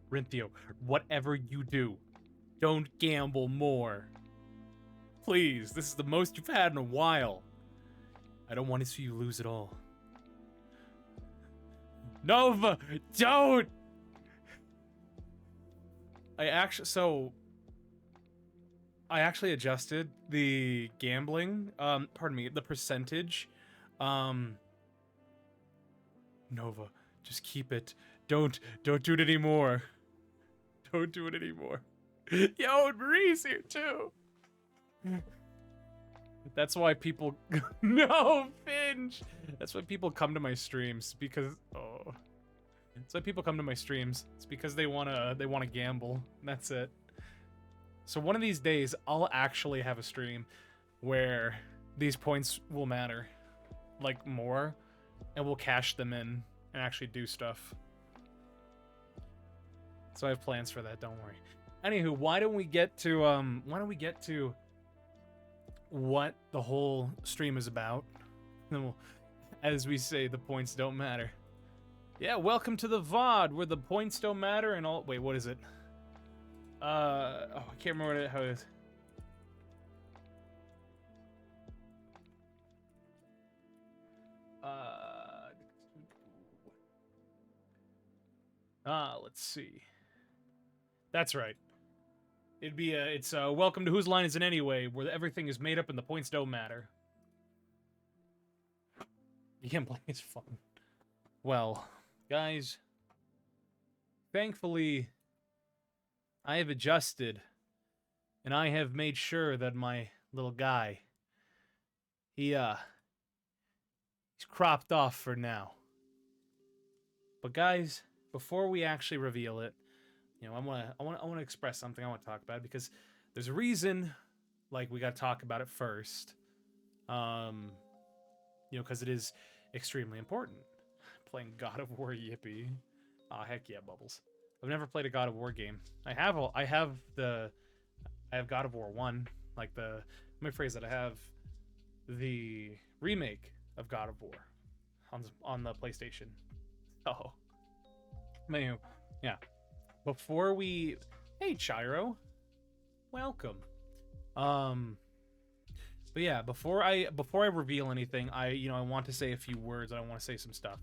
Rinthio, whatever you do, don't gamble more. Please, this is the most you've had in a while. I don't want to see you lose it all. Nova, don't! I actually adjusted the gambling, pardon me, the percentage. Nova, just keep it. Don't do it anymore. Don't do it anymore. Yo, and Marie's here too. That's why people no, Finch. That's why people come to my streams because that's why people come to my streams. It's because they wanna gamble. That's it. So one of these days, I'll actually have a stream where these points will matter, like more, and we'll cash them in and actually do stuff. So I have plans for that. Don't worry. Anywho, why don't we get to what the whole stream is about? Then we'll, as we say, the points don't matter. Yeah, welcome to the VOD where the points don't matter and all. Wait, what is it? I can't remember how it is. Let's see. That's right. It'd be it's welcome to Whose Line Is It Anyway, where everything is made up and the points don't matter. Gambling is fun. Well, guys, thankfully, I have adjusted, and I have made sure that my little guy, he's cropped off for now. But guys, before we actually reveal it, you know, I want to express something I want to talk about because there's a reason, like, we got to talk about it first. You know, because it is extremely important. Playing God of War Yippee. Oh, heck yeah, Bubbles. I've never played a God of War game. I have God of War 1, like let me phrase that. I have the remake of God of War on the PlayStation. Oh. Anywho, yeah. Before we hey Chiro. Welcome. But yeah, before I reveal anything, I want to say a few words and I want to say some stuff.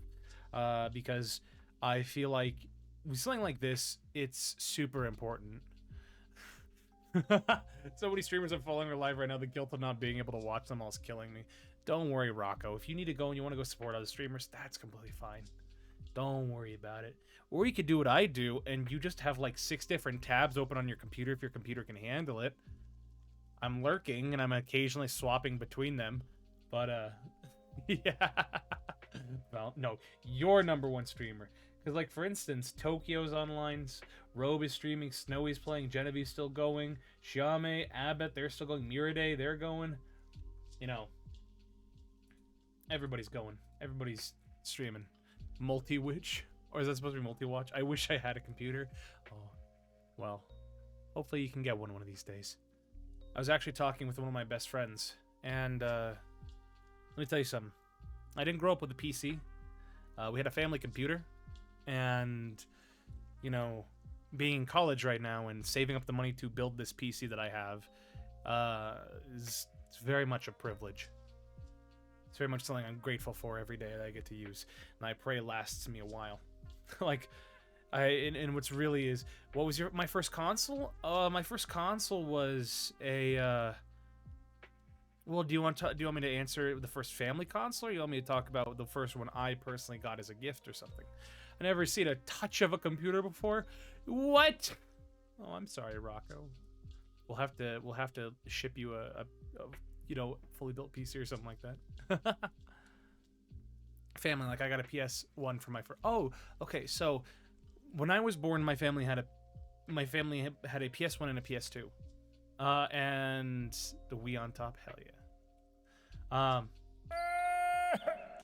Because I feel like with something like this, it's super important. So many streamers are following our live right now. The guilt of not being able to watch them all is killing me. Don't worry, Rocco. If you need to go and you want to go support other streamers, that's completely fine. Don't worry about it. Or you could do what I do, and you just have like 6 different tabs open on your computer if your computer can handle it. I'm lurking, and I'm occasionally swapping between them. But, yeah. Well, no, your #1 streamer. Because, like, for instance, Tokyo's online, Robe is streaming, Snowy's playing, Genevieve's still going, Xiame, Abbott, they're still going, Miraday, they're going. You know, everybody's going. Everybody's streaming. Multi-witch? Or is that supposed to be multi-watch? I wish I had a computer. Oh, well, hopefully you can get one of these days. I was actually talking with one of my best friends, and let me tell you something. I didn't grow up with a PC. We had a family computer, and, you know, being in college right now and saving up the money to build this PC that I have is very much a privilege. It's very much something I'm grateful for every day that I get to use, and I pray it lasts me a while. Like, and what's really is, what was my first console? My first console was a. Well, do you want me to answer the first family console, or you want me to talk about the first one I personally got as a gift or something? I never seen a touch of a computer before. What? Oh, I'm sorry, Rocco. We'll have to ship you a fully built PC or something like that. Family, like, I got a PS1 for my first. Oh, okay. So when I was born, my family had a PS1 and a PS2, and the Wii on top. Hell yeah.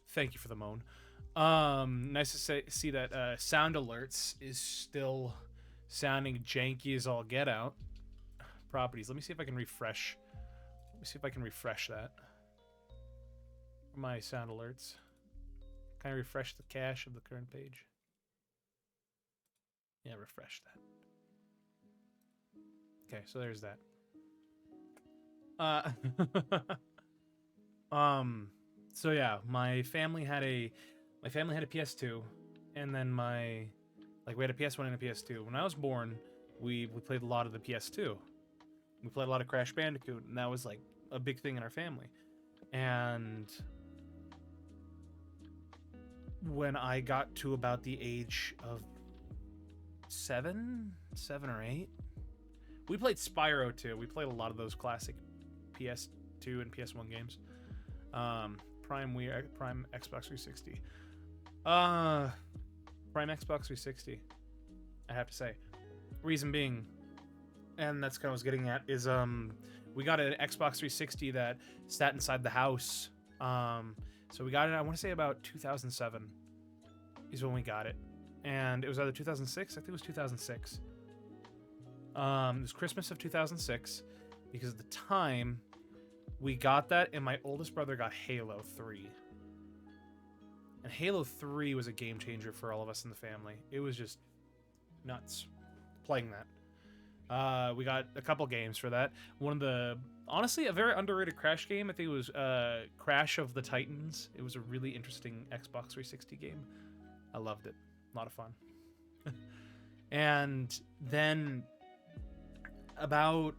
Thank you for the moan. Nice to see that sound alerts is still sounding janky as all get out. Properties. Let me see if I can refresh. Let me see if I can refresh that. My sound alerts. Can I refresh the cache of the current page? Yeah, refresh that. Okay, so there's that. Um, so yeah, my family had a PS2, and then we had a PS1 and a PS2. When I was born, we played a lot of the PS2. We played a lot of Crash Bandicoot, and that was like a big thing in our family. And when I got to about the age of 7 or 8, we played Spyro too. We played a lot of those classic PS2 and PS1 games. Prime Xbox 360. Prime Xbox 360. I have to say, reason being, and that's kind of what I was getting at, is we got an Xbox 360 that sat inside the house. So we got it, I want to say about 2007 is when we got it, and it was either 2006. I think it was 2006. It was Christmas of 2006, because at the time we got that, and my oldest brother got Halo 3. And Halo 3 was a game changer for all of us in the family. It was just nuts playing that. We got a couple games for that. One of the, honestly, a very underrated Crash game, I think it was Crash of the Titans. It was a really interesting Xbox 360 game. I loved it. A lot of fun. And then about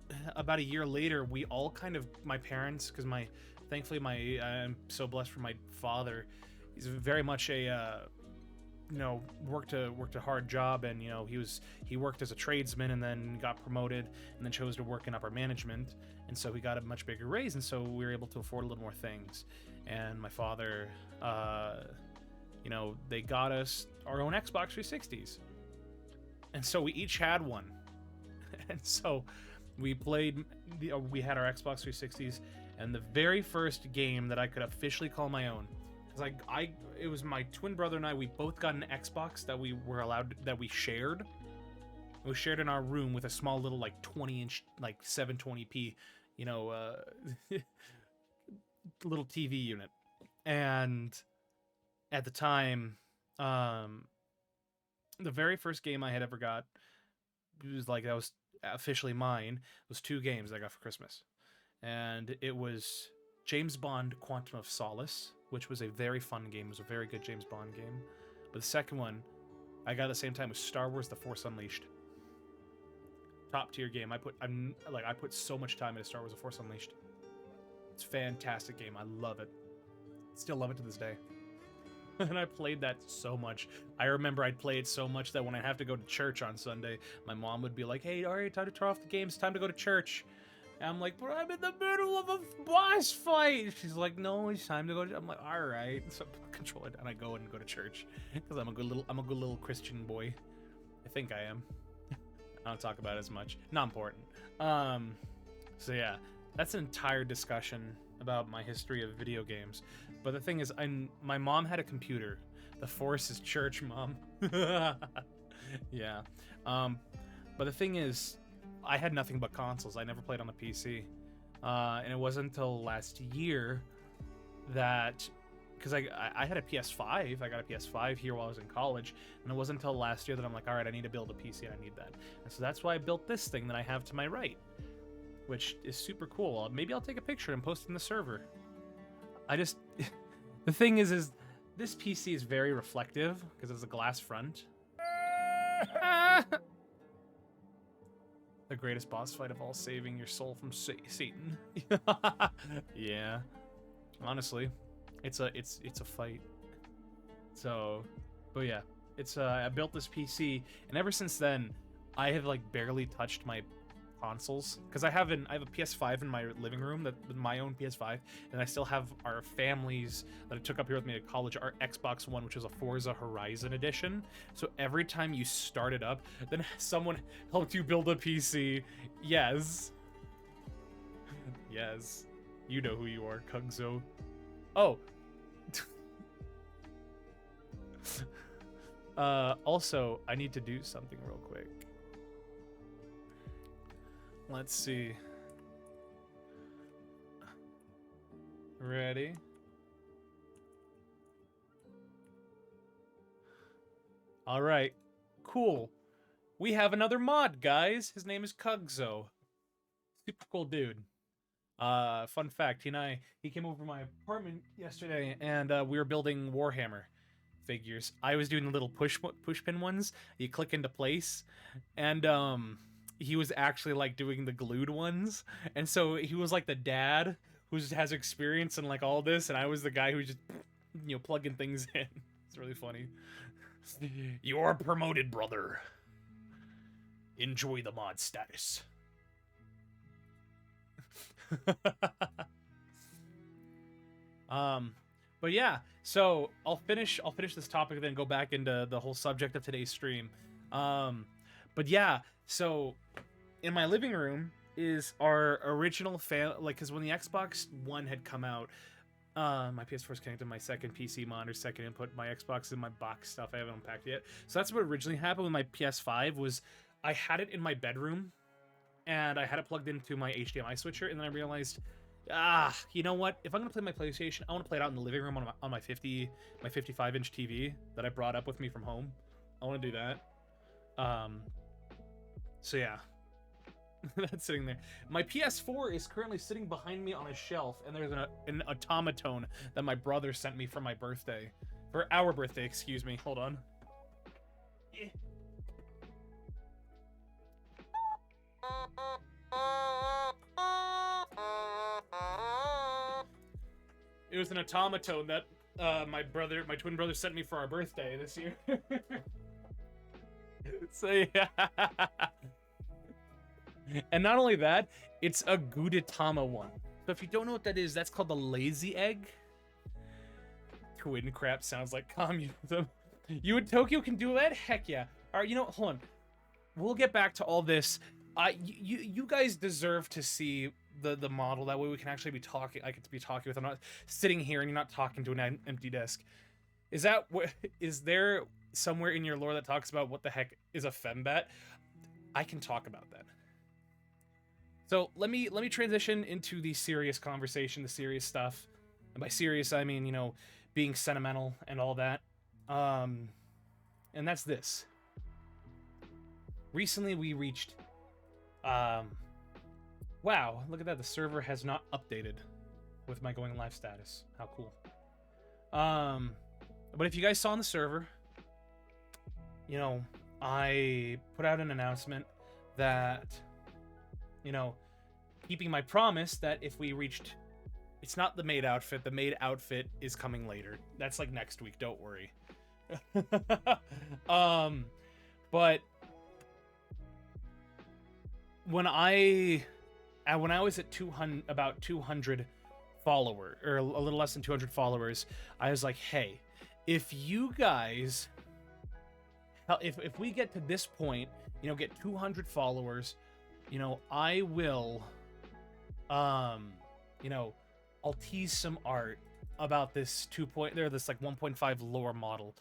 a year later, we all kind of, my parents, because thankfully I'm so blessed for my father. He's very much a worked a hard job, and he worked as a tradesman and then got promoted and then chose to work in upper management, and so he got a much bigger raise, and so we were able to afford a little more things. And my father, they got us our own Xbox 360s, and so we each had one. And so we had our Xbox 360s, and the very first game that I could officially call my own, because it was my twin brother and I, we both got an Xbox that we shared. It was shared in our room with a small little 20-inch 720p, little TV unit. And at the time, the very first game I had ever got, that was officially mine, was 2 games I got for Christmas. And it was James Bond Quantum of Solace, which was a very fun game. It was a very good James Bond game. But the second one I got at the same time was Star Wars The Force Unleashed. Top tier game. I put so much time into Star Wars The Force Unleashed. It's a fantastic game. I love it. Still love it to this day. And I played that so much. I remember I'd play it so much that when I'd have to go to church on Sunday, my mom would be like, "Hey, all right, time to turn off the games. Time to go to church." And I'm like, "But I'm in the middle of a boss fight." She's like, "No, it's time to go." I'm like, "All right." So I control it, and I go to church because I'm a good little Christian boy. I think I am. I don't talk about it as much. Not important. So yeah, that's an entire discussion about my history of video games. But the thing is, my mom had a computer. The Force is church, Mom. Yeah. But the thing is, I had nothing but consoles. I never played on the PC. And it wasn't until last year that, because I had a PS5. I got a PS5 here while I was in college. And it wasn't until last year that I'm like, all right, I need to build a PC and I need that. And so that's why I built this thing that I have to my right, which is super cool. Maybe I'll take a picture and post it in the server. The thing is this PC is very reflective because it's a glass front. The greatest boss fight of all, saving your soul from Satan. Yeah, honestly, it's a fight. So, but yeah, I built this PC, and ever since then, I have barely touched my consoles, because I have a PS5 in my living room, my own PS5, and I still have our family's that I took up here with me at college, our Xbox One, which is a Forza Horizon edition. So every time you start it up, then someone helped you build a PC. Yes, you know who you are, Kungzo. Oh. Also, I need to do something real quick. Let's see. Ready? All right. Cool. We have another mod, guys. His name is Kugzo. Super cool dude. Fun fact, he came over to my apartment yesterday, and we were building Warhammer figures. I was doing the little push pin ones. You click into place, and he was actually like doing the glued ones, and so he was like the dad who has experience in like all this, and I was the guy who just plugging things in. It's really funny. You're promoted, brother. Enjoy the mod status. But yeah, so I'll finish this topic, then go back into the whole subject of today's stream. But yeah, so in my living room is our original because when the Xbox One had come out, my PS4 is connected to my second PC monitor, second input, my Xbox in my box stuff I haven't unpacked yet. So that's what originally happened with my PS5 was I had it in my bedroom and I had it plugged into my HDMI switcher, and then I realized, you know what? If I'm gonna play my PlayStation, I want to play it out in the living room on my 55-inch TV that I brought up with me from home. I want to do that. So yeah, that's sitting there. My PS4 is currently sitting behind me on a shelf, and there's an automaton that my brother sent me for my birthday, for our birthday. Excuse me. Hold on. It was an automaton that my twin brother sent me for our birthday this year. So yeah. And not only that, it's a Gudetama one. So if you don't know what that is, that's called the lazy egg. Twin crap sounds like communism. You and Tokyo can do that? Heck yeah. Alright, hold on. We'll get back to all this. You guys deserve to see the model. That way we can actually be talking. I get to be talking with. I'm not sitting here and you're not talking to an empty desk. Is there somewhere in your lore that talks about what the heck is a fembat? I can talk about that. So let me transition into the serious conversation, the serious stuff. And by serious, I mean, being sentimental and all that. And that's this. Recently we reached wow, look at that. The server has not updated with my going live status. How cool. But if you guys saw on the server, I put out an announcement that, keeping my promise that if we reached, it's not the maid outfit. The maid outfit is coming later. That's like next week. Don't worry. But when I was at about 200 followers, or a little less than 200 followers, I was like, hey, if you guys, if we get to this point, get 200 followers, I will, I'll tease some art about this this like 1.5 lore model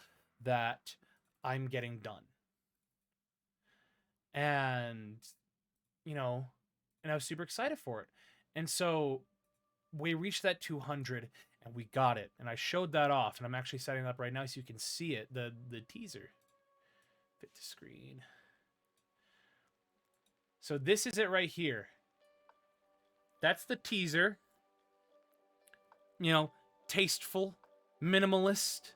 that I'm getting done. And, and I was super excited for it. And so we reached that 200 and we got it. And I showed that off, and I'm actually setting it up right now so you can see it, the teaser. Fit to screen. So this is it right here. That's the teaser. Tasteful, minimalist.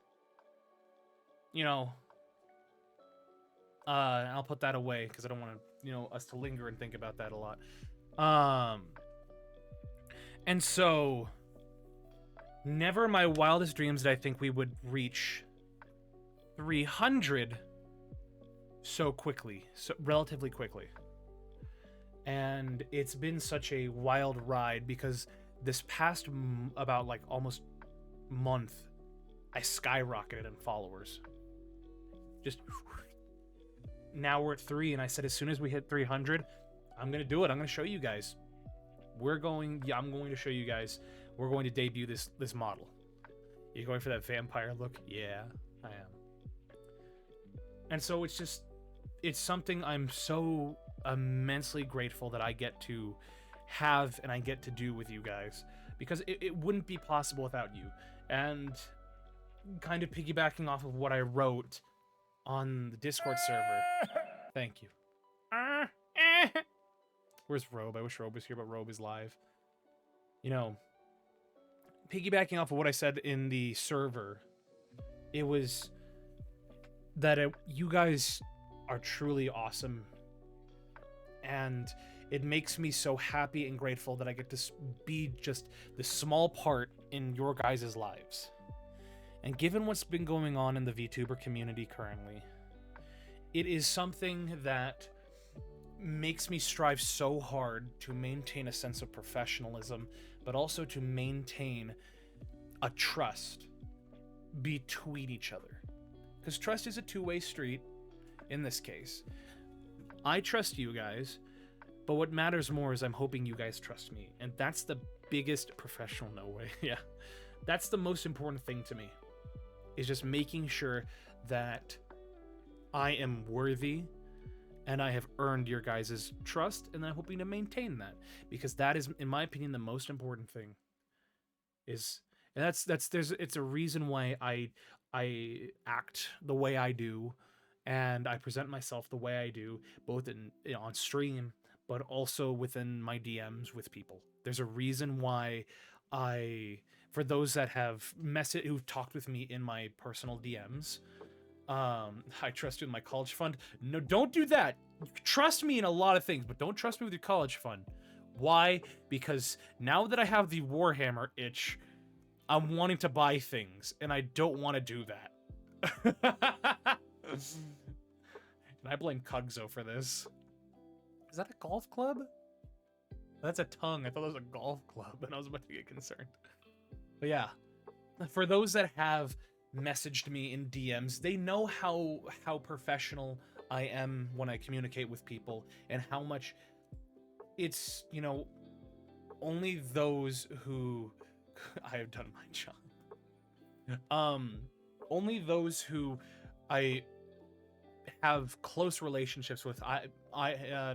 I'll put that away because I don't want to, us to linger and think about that a lot. And so, never in my wildest dreams did I think we would reach 300 so quickly, so relatively quickly. And it's been such a wild ride because this past about like almost month, I skyrocketed in followers. Just now we're at 3, and I said as soon as we hit 300, I'm gonna do it. I'm gonna show you guys. I'm going to show you guys. We're going to debut this model. You going for that vampire look? Yeah, I am. And so it's something I'm so immensely grateful that I get to have and I get to do with you guys, because it wouldn't be possible without you. And kind of piggybacking off of what I wrote on the Discord server. Thank you. Where's Robe? I wish Robe was here, but Robe is live. You know, piggybacking off of what I said in the server, it was that you guys are truly awesome. And it makes me so happy and grateful that I get to be just the small part in your guys' lives. And given what's been going on in the VTuber community currently, it is something that makes me strive so hard to maintain a sense of professionalism, but also to maintain a trust between each other. Because trust is a two-way street in this case. I trust you guys, but what matters more is I'm hoping you guys trust me. And that's the biggest professional no way. Yeah. That's the most important thing to me. Is just making sure that I am worthy and I have earned your guys' trust, and I'm hoping to maintain that, because that is, in my opinion, the most important thing. It's a reason why I act the way I do, and I present myself the way I do, both on stream, but also within my DMs with people. There's a reason why for those that have who've talked with me in my personal DMs, I trust you in my college fund. No, don't do that. Trust me in a lot of things, but don't trust me with your college fund. Why? Because now that I have the Warhammer itch, I'm wanting to buy things, and I don't want to do that. And I blame Kugzo for this. Is that a golf club? That's a tongue. I thought that was a golf club, and I was about to get concerned. But yeah, for those that have messaged me in DMs, they know how professional I am when I communicate with people, and how much it's, you know, only those who I have done my job. Only those who I have close relationships with,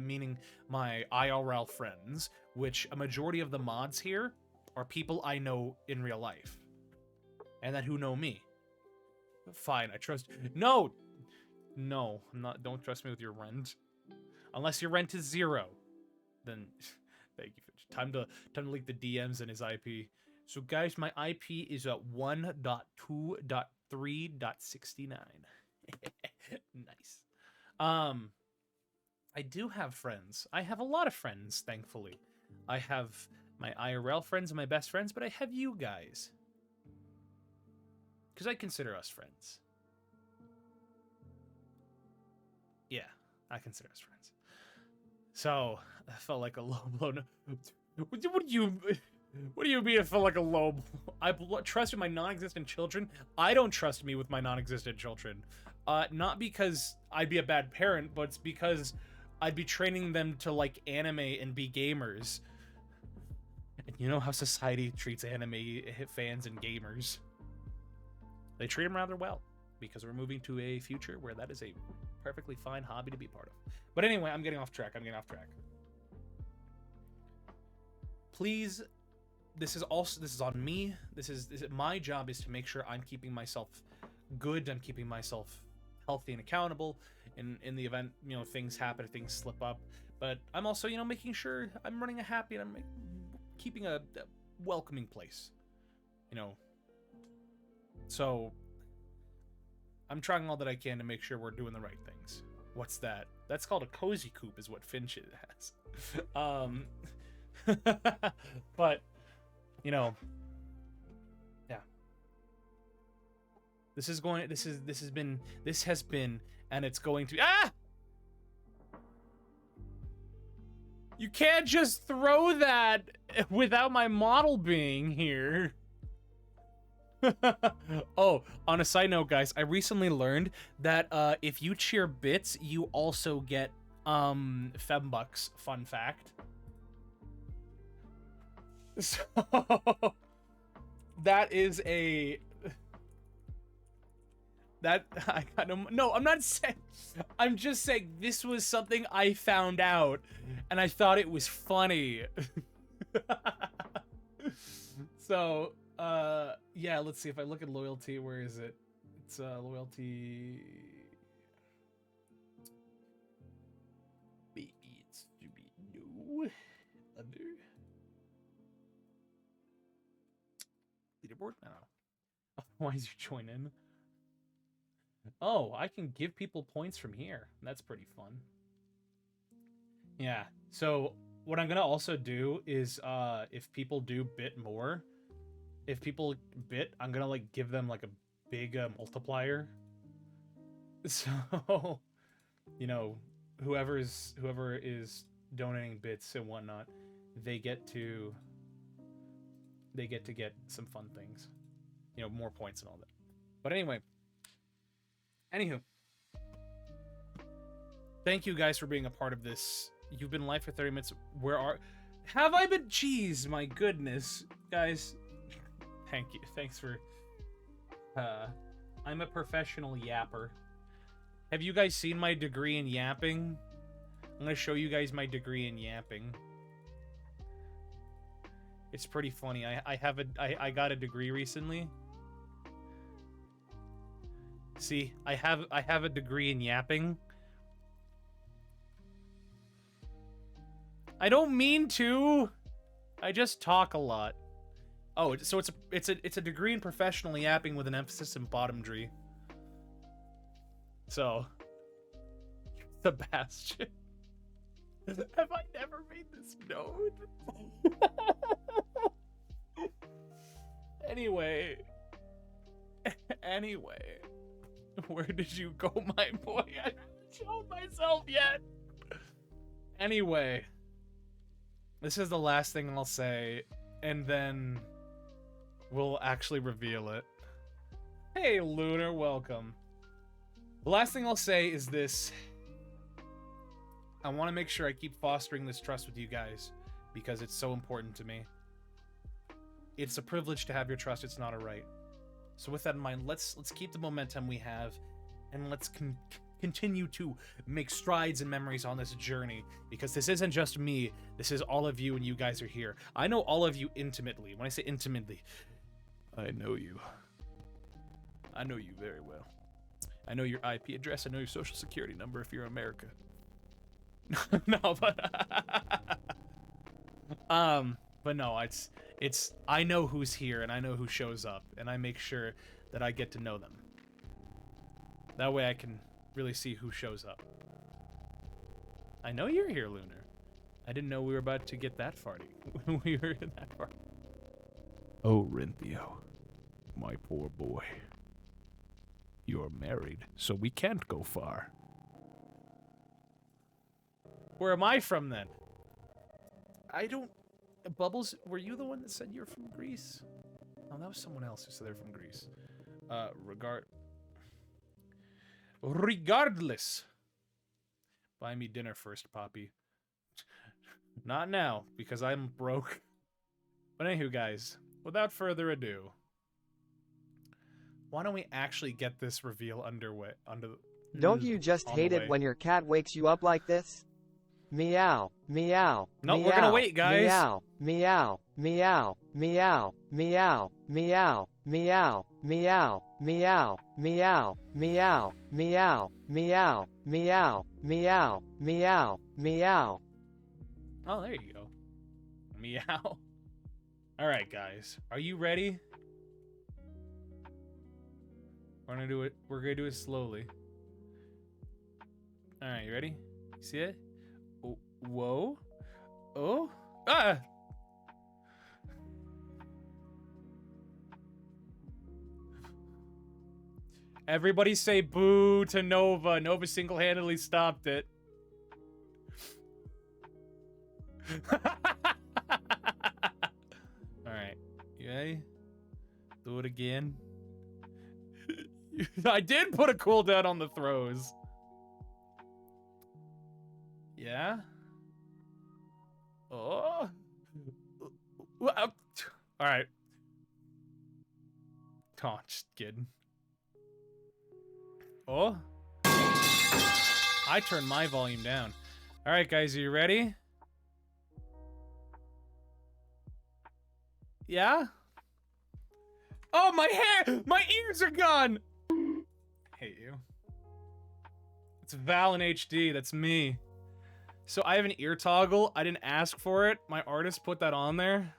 meaning my IRL friends, which a majority of the mods here are people I know in real life, and that who know me. Fine, I trust. No, I'm not. Don't trust me with your rent, unless your rent is 0. Then, thank you. Time to leak the DMs and his IP. So guys, my IP is at 1.2.3.69. Nice. I do have friends. I have a lot of friends, thankfully. I have my IRL friends and my best friends, but I have you guys. Because I consider us friends. Yeah, I consider us friends. So, that felt like a low blow. What do you mean it felt like a low blow? I trusted my non-existent children? I don't trust me with my non-existent children. Not because I'd be a bad parent, but it's because I'd be training them to like anime and be gamers. And you know how society treats anime fans and gamers. They treat them rather well, because we're moving to a future where that is a perfectly fine hobby to be part of. But anyway, I'm getting off track. Please, this is on me. This is my job is to make sure I'm keeping myself good. I'm keeping myself healthy and accountable in the event, you know, things happen, things slip up. But I'm also, you know, making sure I'm running a happy and I'm keeping a welcoming place, you know. So I'm trying all that I can to make sure we're doing the right things. What's that? That's called a cozy coop, is what Finch has. But you know, yeah. This has been, and it's going to. You can't just throw that without my model being here. Oh, on a side note, guys, I recently learned that if you cheer bits, you also get fembucks. Fun fact. So that is a that I got no. I'm not saying. I'm just saying this was something I found out, and I thought it was funny. So. Yeah, let's see if I look at loyalty. Where is it? It's loyalty. leaderboard? I don't know. Otherwise, you join in. Oh, I can give people points from here. That's pretty fun. Yeah. So what I'm gonna also do is, if people do bit more, if people bit, I'm gonna like give them like a big multiplier. So, you know, whoever is donating bits and whatnot, they get to get some fun things, you know, more points and all that. But anyway, anywho, thank you guys for being a part of this. You've been live for 30 minutes. Have I been? Jeez, my goodness, guys. Thank you. Thanks for. I'm a professional yapper. Have you guys seen my degree in yapping? I'm gonna show you guys my degree in yapping. It's pretty funny. I got a degree recently. See, I have a degree in yapping. I don't mean to. I just talk a lot. Oh, so it's a degree in professional yapping with an emphasis in bottomdry. So, Sebastian, have I never made this known? Anyway, where did you go, my boy? I haven't shown myself yet. Anyway, this is the last thing I'll say, and then we'll actually reveal it. Hey, Lunar, welcome. The last thing I'll say is this. I want to make sure I keep fostering this trust with you guys because it's so important to me. It's a privilege to have your trust. It's not a right. So with that in mind, let's keep the momentum we have, and let's continue to make strides and memories on this journey, because this isn't just me. This is all of you, and you guys are here. I know all of you intimately. When I say intimately, I know you. I know you very well. I know your IP address. I know your social security number if you're in America. No, but no, it's I know who's here and I know who shows up, and I make sure that I get to know them. That way I can really see who shows up. I know you're here, Lunar. I didn't know we were about to get that far. We were that far. Oh, Renthio, my poor boy. You're married, so we can't go far. Where am I from, then? I don't... Bubbles, were you the one that said you're from Greece? Oh, that was someone else who said they're from Greece. Regardless. Buy me dinner first, Poppy. Not now, because I'm broke. But anywho, guys, without further ado, why don't we actually get this reveal underway? Don't you just hate it when your cat wakes you up like this? Meow, meow. No, meow, we're gonna wait, guys. Meow, meow, meow, meow, meow, meow, meow, meow, meow, meow, meow, meow, meow, meow, meow, meow, meow. Oh, there you go. Meow. All right, guys, are you ready? We're gonna do it. We're gonna do it slowly. All right, you ready? See it? Oh, whoa. Oh. Ah. Everybody say boo to Nova. Nova single-handedly stopped it. Alright. You ready? Do it again. I did put a cooldown on the throws. Yeah? Oh. Alright. Oh, just kidding. Oh. I turned my volume down. Alright, guys, are you ready? Yeah? Oh, my hair! My ears are gone! Hate you. It's Val in HD, that's me. So I have an ear toggle. I didn't ask for it. My artist put that on there.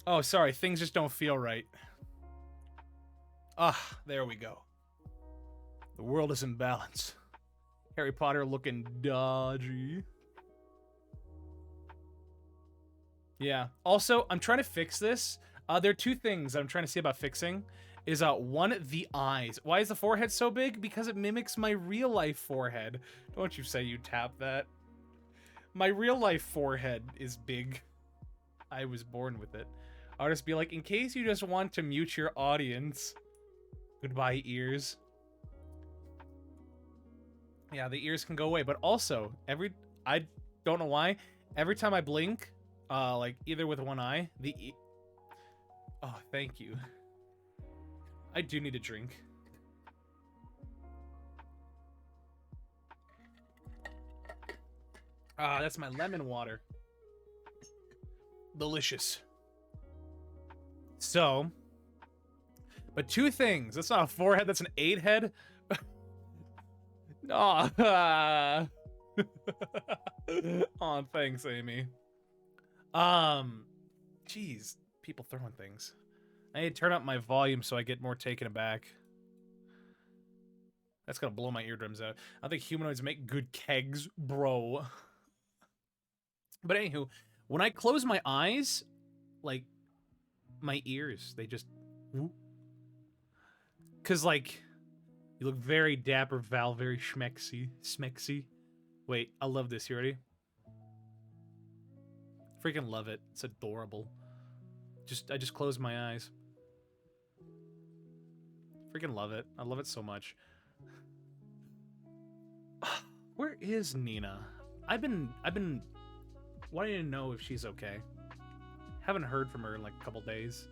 Oh, sorry. Things just don't feel right. Ah, there we go. The world is in balance. Harry Potter looking dodgy. Yeah. Also, I'm trying to fix this. There are two things I'm trying to see about fixing. Is one, the eyes. Why is the forehead so big? Because it mimics my real life forehead. Don't you say you tap that. My real life forehead is big. I was born with it. I'll just be like, in case you just want to mute your audience. Goodbye, ears. Yeah, the ears can go away, but also I don't know why, every time I blink, like either with one eye, oh, thank you. I do need a drink. Ah, that's my lemon water. Delicious. So, but two things. That's not a forehead, that's an 8 head. Oh, oh, thanks, Amy. Jeez, people throwing things. I need to turn up my volume so I get more taken aback. That's gonna blow my eardrums out. I think humanoids make good kegs, bro. But anywho, when I close my eyes, like, my ears, they just... Because, like, you look very dapper, Val, very smexy. Wait, I love this. You ready? Freaking love it. It's adorable. I just closed my eyes. Freaking love it. I love it so much. Where is Nina? I've been wanting to know if she's okay. Haven't heard from her in like a couple days.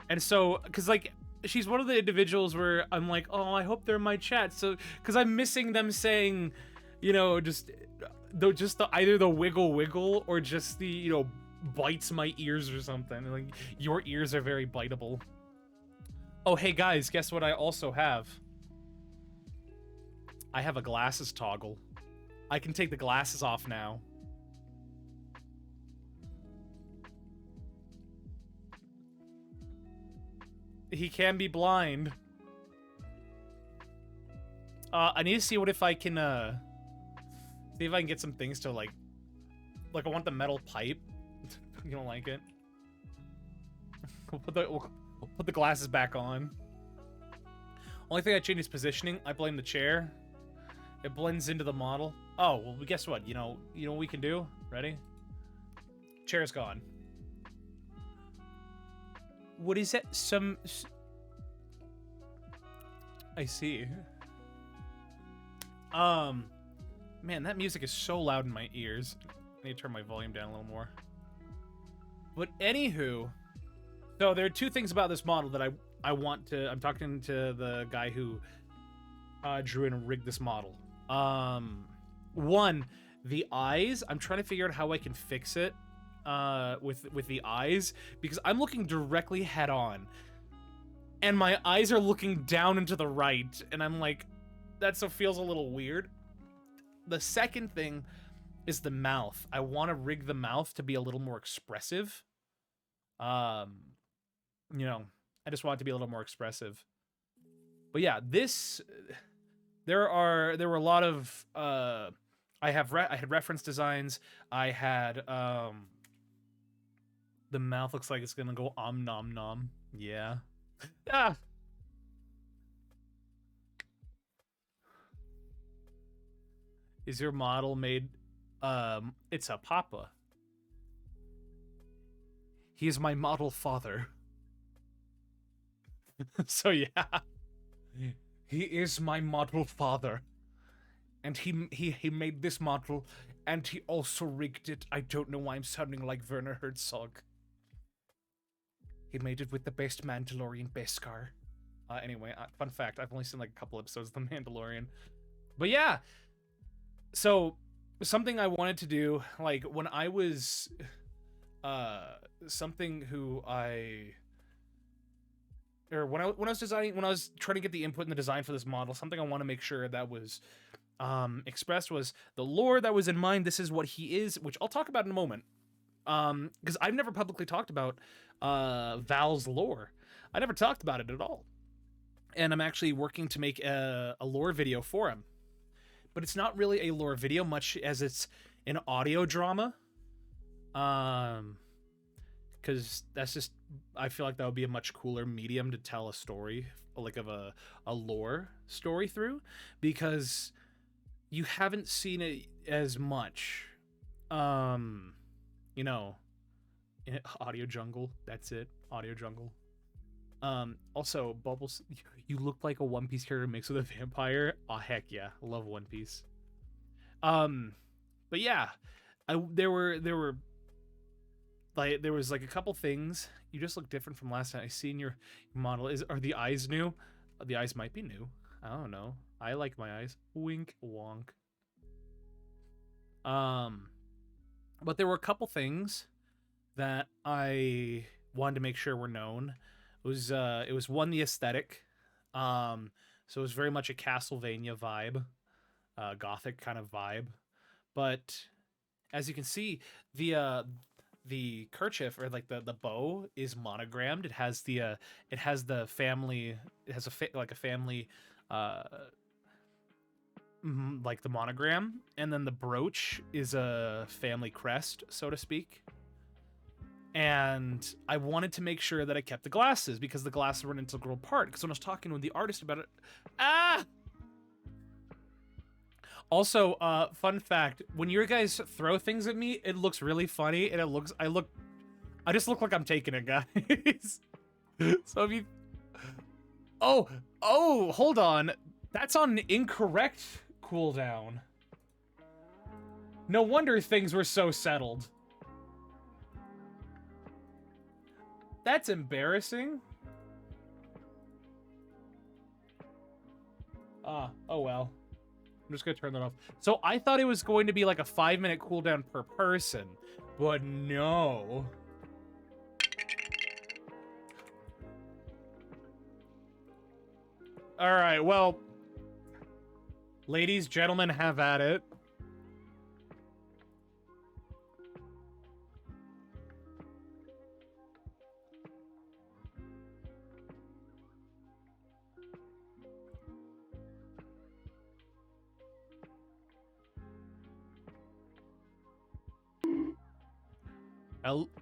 And so, cause like, she's one of the individuals where I'm like, oh, I hope they're in my chat. So, cause I'm missing them saying, you know, just the either the wiggle or just the, you know, bites my ears or something. Like, your ears are very biteable. Oh, hey guys, guess what I also have? I have a glasses toggle. I can take the glasses off now. He can be blind. I need to see if I can, see if I can get some things to, like I want the metal pipe. You don't like it? We'll put the glasses back on. Only thing I changed is positioning. I blame the chair. It blends into the model. Oh, well, guess what? You know what we can do? Ready? Chair's gone. What is that? I see. Man, that music is so loud in my ears. I need to turn my volume down a little more. But anywho, so there are two things about this model that I want to... I'm talking to the guy who drew and rigged this model. One, the eyes. I'm trying to figure out how I can fix it with the eyes, because I'm looking directly head on, and my eyes are looking down and to the right, and I'm like, that so feels a little weird. The second thing is the mouth. I want to rig the mouth to be a little more expressive. You know, I just want it to be a little more expressive. But yeah, this... There were a lot of I had reference designs. I had the mouth looks like it's gonna go nom nom. Yeah. Ah. Is your model made? It's a papa. He is my model father. So yeah. He is my model father. And he made this model, and he also rigged it. I don't know why I'm sounding like Werner Herzog. He made it with the best Mandalorian Beskar. Anyway, fun fact, I've only seen like a couple episodes of The Mandalorian. But yeah, so something I wanted to do, like when I was, something who when I was designing, when I was trying to get the input in the design for this model, something I want to make sure that was expressed was the lore that was in mind. This is what he is, which I'll talk about in a moment. Because I've never publicly talked about Val's lore. I never talked about it at all. And I'm actually working to make a lore video for him. But it's not really a lore video much as it's an audio drama. Because that's just, I feel like that would be a much cooler medium to tell a story, like of a lore story through, because you haven't seen it as much. You know, in Audio Jungle, that's it, Audio Jungle. Also, Bubbles, you look like a One Piece character mixed with a vampire. Oh, heck yeah, love One Piece. But yeah, there was like a couple things. You just look different from last time. I seen your model. Are the eyes new? The eyes might be new. I don't know. I like my eyes. Wink, wonk. But there were a couple things that I wanted to make sure were known. It was one, the aesthetic. So it was very much a Castlevania vibe, gothic kind of vibe. But as you can see, the kerchief, or like the bow, is monogrammed. It has the family. It has like a family, like the monogram, and then the brooch is a family crest, so to speak. And I wanted to make sure that I kept the glasses, because the glasses were an integral part. Because when I was talking with the artist about it, Also, fun fact: when you guys throw things at me, it looks really funny, and I just look like I'm taking it, guys. So if you, oh, hold on, that's on an incorrect cooldown. No wonder things were so settled. That's embarrassing. Oh well. I'm just gonna turn that off. So I thought it was going to be like a 5-minute cooldown per person, but no. All right, well, ladies, gentlemen, have at it.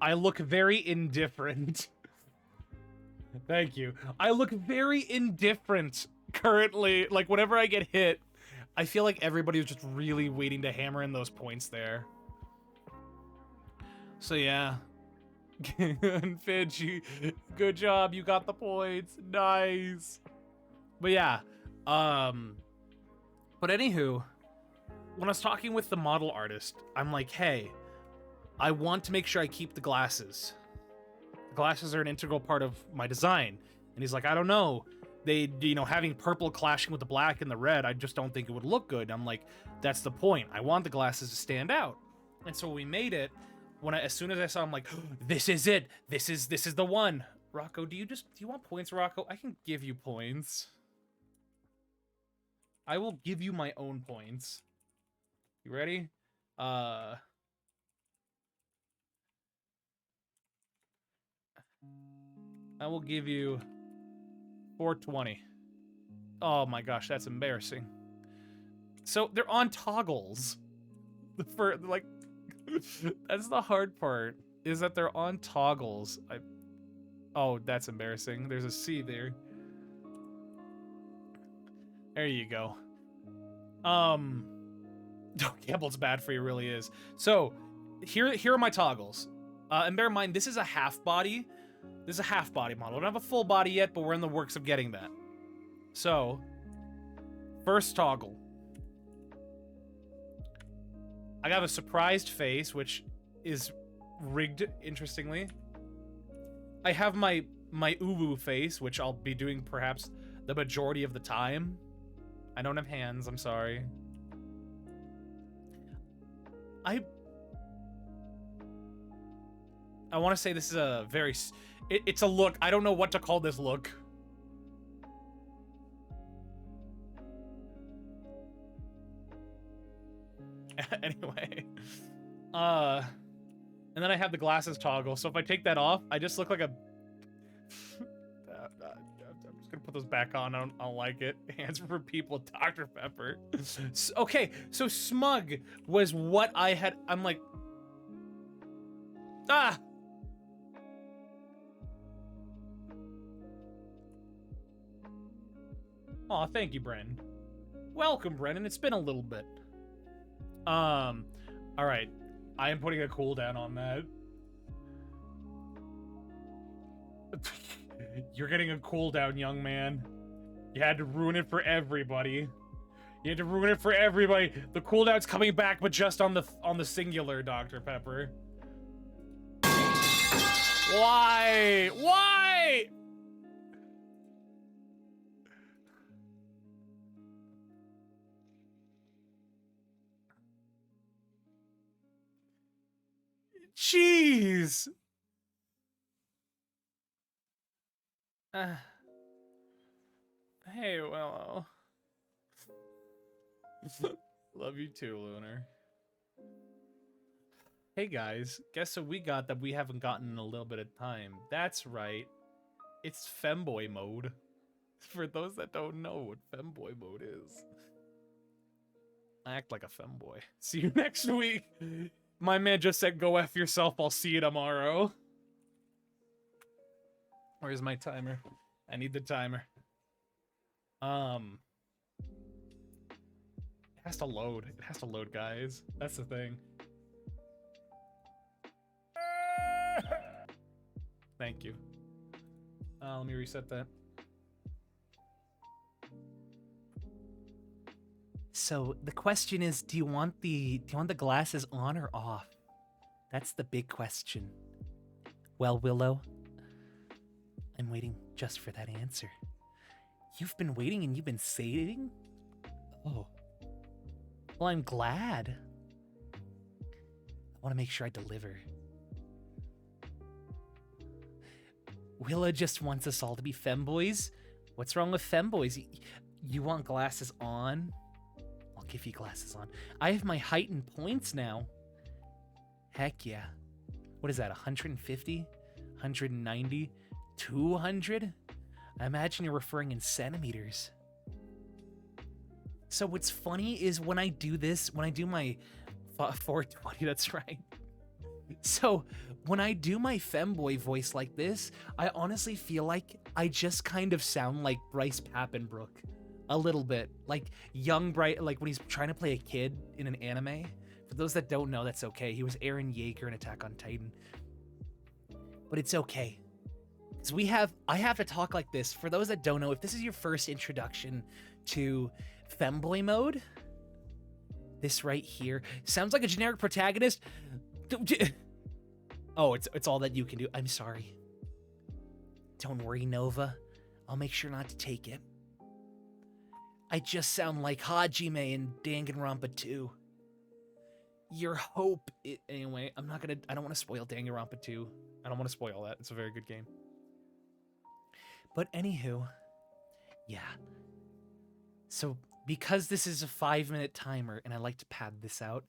I look very indifferent. Thank you. I look very indifferent currently. Like, whenever I get hit, I feel like everybody was just really waiting to hammer in those points there. So yeah. Fidge, good job. You got the points. Nice. But yeah. But anywho, when I was talking with the model artist, I'm like, hey, I want to make sure I keep the glasses. The glasses are an integral part of my design. And he's like, I don't know. They, having purple clashing with the black and the red, I just don't think it would look good. I'm like, that's the point. I want the glasses to stand out. And so we made it. As soon as I saw him, like, oh, this is it. This is the one. Rocco, do you want points, Rocco? I can give you points. I will give you my own points. You ready? I will give you 420. Oh my gosh, that's embarrassing. So they're on toggles. That's the hard part, is that they're on toggles. Oh, that's embarrassing. There's a C there. There you go. Gamble's bad for you, really is. So here are my toggles. And bear in mind, this is a half body. This is a half body model. I don't have a full body yet, but we're in the works of getting that. So, first toggle. I have a surprised face, which is rigged, interestingly. I have my uwu face, which I'll be doing perhaps the majority of the time. I don't have hands, I'm sorry. I want to say this is a very... It's a look. I don't know what to call this look. Anyway. And And then I have the glasses toggle, so if I take that off, I just look like a... I'm just gonna put those back on. I don't like it. Hands for people, Dr. Pepper. Okay, so smug was what I had... I'm like... Ah! Aw, thank you, Brennan. Welcome, Brennan. It's been a little bit. Alright. I am putting a cooldown on that. You're getting a cooldown, young man. You had to ruin it for everybody. You had to ruin it for everybody. The cooldown's coming back, but just on the singular, Dr. Pepper. Why? Why? Jeez. Hey, Willow. Love you too, Lunar. Hey guys, guess what we got that we haven't gotten in a little bit of time? That's right. It's femboy mode. For those that don't know what femboy mode is. I act like a femboy. See you next week. My man just said go F yourself, I'll see you tomorrow. Where's my timer? I need the timer. It has to load. It has to load, guys. That's the thing. Thank you. Let me reset that. So the question is, do you want the glasses on or off? That's the big question. Well, Willow, I'm waiting just for that answer. You've been waiting and you've been saving? Oh. Well, I'm glad. I want to make sure I deliver. Willow just wants us all to be femboys. What's wrong with femboys? You want glasses on? I'll give you glasses on. I have my heightened points now. Heck yeah. What is that, 150? 190? 200? I imagine you're referring in centimeters. So what's funny is when I do this, when I do my 420, that's right. So when I do my femboy voice like this, I honestly feel like I just kind of sound like Bryce Papenbrook. A little bit. Like young Bryce, like when he's trying to play a kid in an anime. For those that don't know, that's okay. He was Eren Yeager in Attack on Titan. But it's okay. Because I have to talk like this. For those that don't know, if this is your first introduction to femboy mode, this right here sounds like a generic protagonist. Oh, it's all that you can do. I'm sorry. Don't worry, Nova. I'll make sure not to take it. I just sound like Hajime in Danganronpa 2. Your hope... Anyway, I don't want to spoil Danganronpa 2. I don't want to spoil that. It's a very good game. But anywho, yeah. So, because this is a 5-minute timer, and I like to pad this out,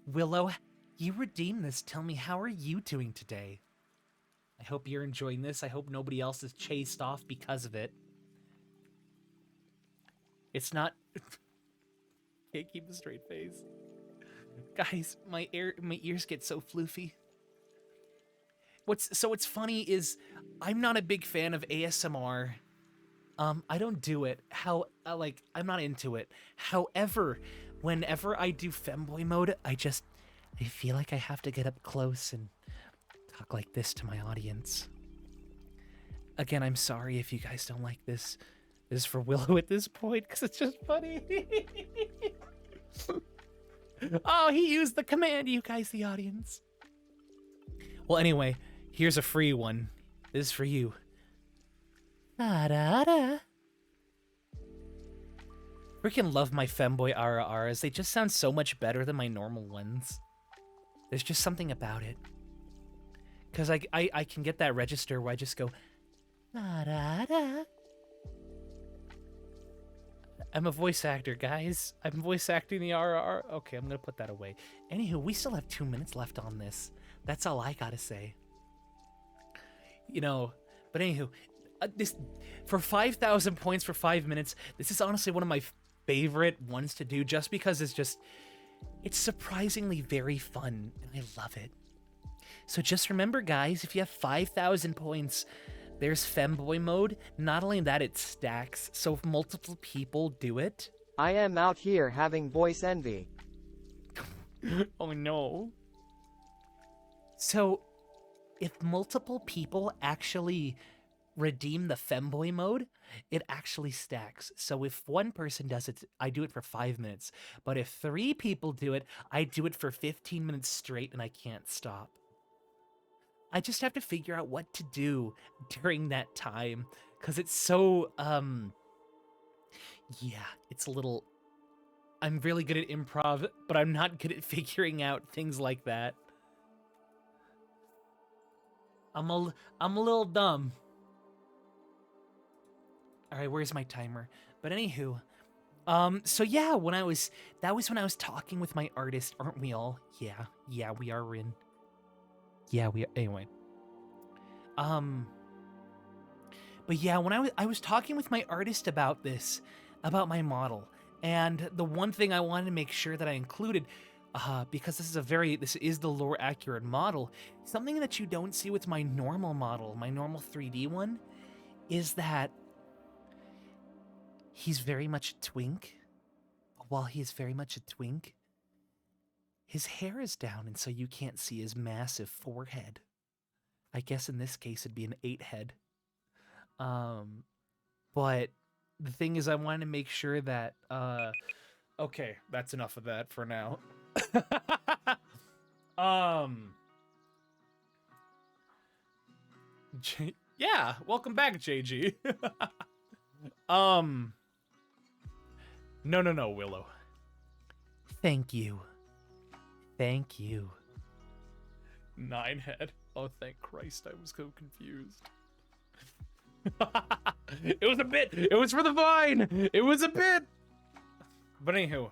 Willow, you redeemed this. Tell me, how are you doing today? I hope you're enjoying this. I hope nobody else is chased off because of it. It's not... Can't keep a straight face. Guys, my ears get so floofy. What's funny is I'm not a big fan of ASMR. I don't do it. I'm not into it. However, whenever I do femboy mode, I feel like I have to get up close and talk like this to my audience. Again, I'm sorry if you guys don't like this. This is for Willow at this point, because it's just funny. Oh, he used the command, you guys, the audience. Well, anyway, here's a free one. This is for you. Da-da-da. Freaking love my femboy ara-aras. They just sound so much better than my normal ones. There's just something about it. Because I can get that register where I just go... Da-da-da. I'm a voice actor, guys. I'm voice acting the RR. Okay, I'm gonna put that away. Anywho, we still have 2 minutes left on this. That's all I gotta say. You know, but anywho, this for 5,000 points for 5 minutes, this is honestly one of my favorite ones to do just because it's surprisingly very fun and I love it. So just remember, guys, if you have 5,000 points, there's femboy mode. Not only that, it stacks. So if multiple people do it... I am out here having voice envy. Oh no. So if multiple people actually redeem the femboy mode, it actually stacks. So if one person does it, I do it for 5 minutes. But if 3 people do it, I do it for 15 minutes straight and I can't stop. I just have to figure out what to do during that time, because it's so, yeah, it's a little, I'm really good at improv, but I'm not good at figuring out things like that. I'm a little dumb. All right, where's my timer? But anywho, so yeah, that was when I was talking with my artist, aren't we all? Yeah, we are, Rin. Yeah, we are. Anyway. But yeah, when I was talking with my artist about this, about my model, and the one thing I wanted to make sure that I included, because this is the lore accurate model, something that you don't see with my normal model, my normal 3D one, is that he's very much a twink. While he is very much a twink, his hair is down, and so you can't see his massive forehead. I guess in this case it'd be an 8 head. But the thing is, I wanted to make sure that, okay, that's enough of that for now. Yeah, welcome back, JG. No, Willow. Thank you. Thank you. 9 head. Oh, thank Christ, I was so confused. It was a bit. It was for the vine. It was a bit. But anywho,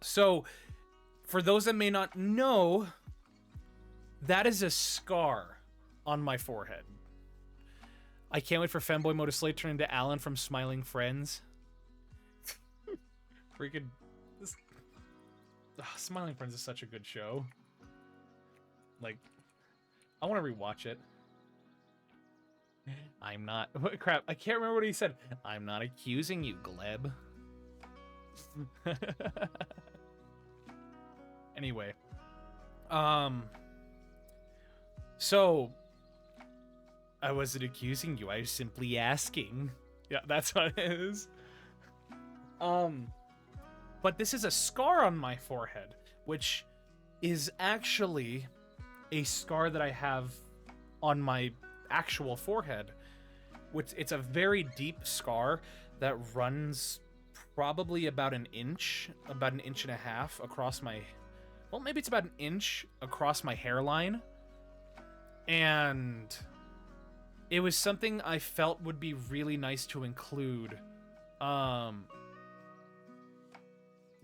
so for those that may not know, that is a scar on my forehead. I can't wait for Femboy Mode to slate turn into Alan from Smiling Friends. Freaking Smiling Friends is such a good show. Like, I want to rewatch it. I'm not. What crap? I can't remember what he said. I'm not accusing you, Gleb. Anyway, so I wasn't accusing you. I was simply asking. Yeah, that's what it is. But this is a scar on my forehead, which is actually a scar that I have on my actual forehead. Which it's a very deep scar that runs probably about an inch and a half across my, well, maybe it's about an inch across my hairline. And it was something I felt would be really nice to include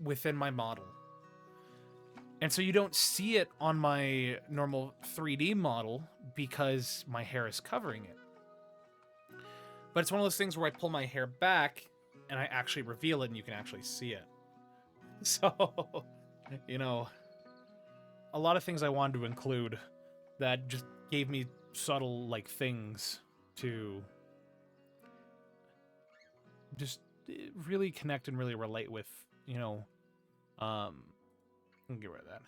within my model. And so you don't see it on my normal 3D model because my hair is covering it. But it's one of those things where I pull my hair back and I actually reveal it and you can actually see it. So, you know, a lot of things I wanted to include that just gave me subtle, like, things to just really connect and really relate with, you know, get rid of that.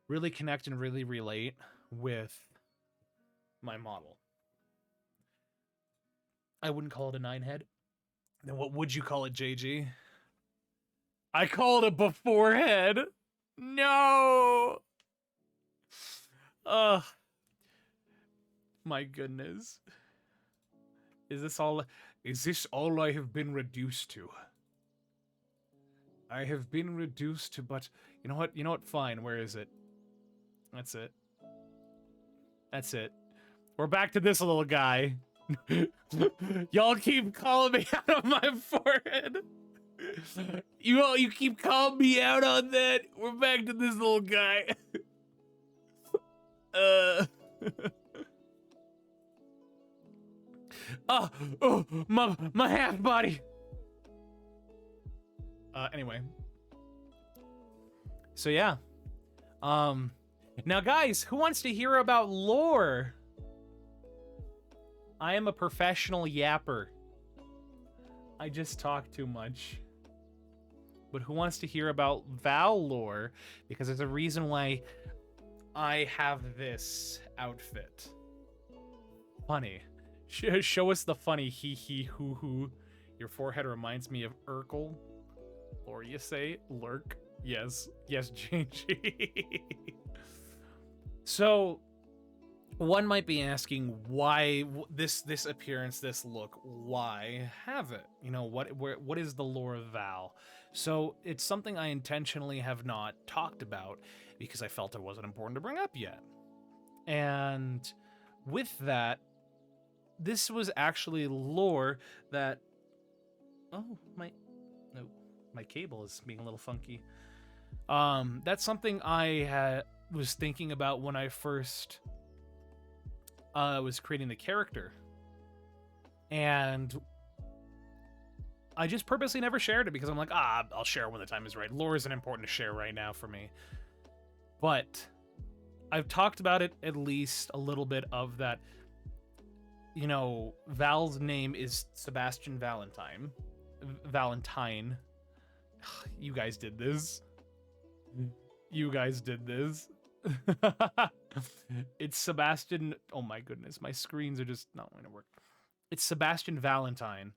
Really connect and really relate with my model. I wouldn't call it a 9 head. Then what would you call it, JG? I call it a before head. No. Ugh. My goodness. Is this all I have been reduced to? I have been reduced to, but you know what? Fine. Where is it? That's it. That's it. We're back to this little guy. Y'all keep calling me out of my forehead. You keep calling me out on that. We're back to this little guy. Uh. Oh, my half body. Anyway. So yeah. Now guys, who wants to hear about lore? I am a professional yapper. I just talk too much. But who wants to hear about Val lore? Because there's a reason why I have this outfit. Funny. Show us the funny hee hee hoo hoo. Your forehead reminds me of Urkel. Or you say lurk. Yes. Yes, JG. So, one might be asking why this appearance, this look, why have it? You know, what is the lore of Val? So, it's something I intentionally have not talked about because I felt it wasn't important to bring up yet. And with that, this was actually lore that... Oh, my cable is being a little funky. That's something I was thinking about when I first was creating the character. And I just purposely never shared it because I'm like, I'll share when the time is right. Lore isn't important to share right now for me. But I've talked about it at least a little bit of that. You know, Val's name is Sebastian Valentine. Valentine. You guys did this. You guys did this. It's Sebastian. Oh my goodness, my screens are just not going to work. It's Sebastian Valentine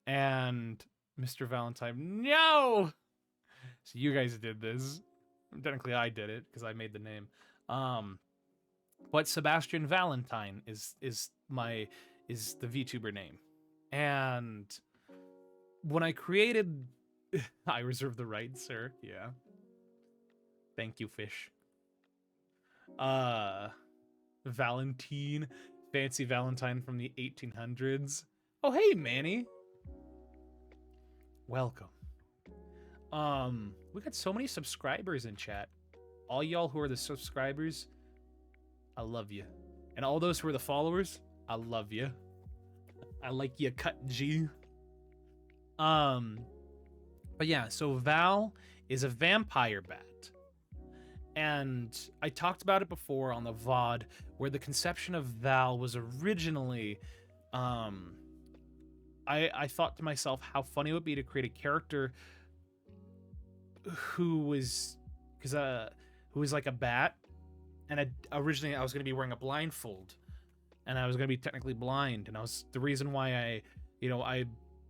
and Mr. Valentine. No! So you guys did this. Technically, I did it because I made the name. But Sebastian Valentine is the VTuber name. And when I created... I reserve the right, sir. Yeah. Thank you, fish. Valentine. Fancy Valentine from the 1800s. Oh, hey, Manny. Welcome. We got so many subscribers in chat. All y'all who are the subscribers, I love you. And all those who are the followers, I love you. I like you, cut G. But yeah, so Val is a vampire bat. And I talked about it before on the VOD, where the conception of Val was originally, I thought to myself how funny it would be to create a character who was like a bat, and originally I was going to be wearing a blindfold, and I was going to be technically blind, and the reason why I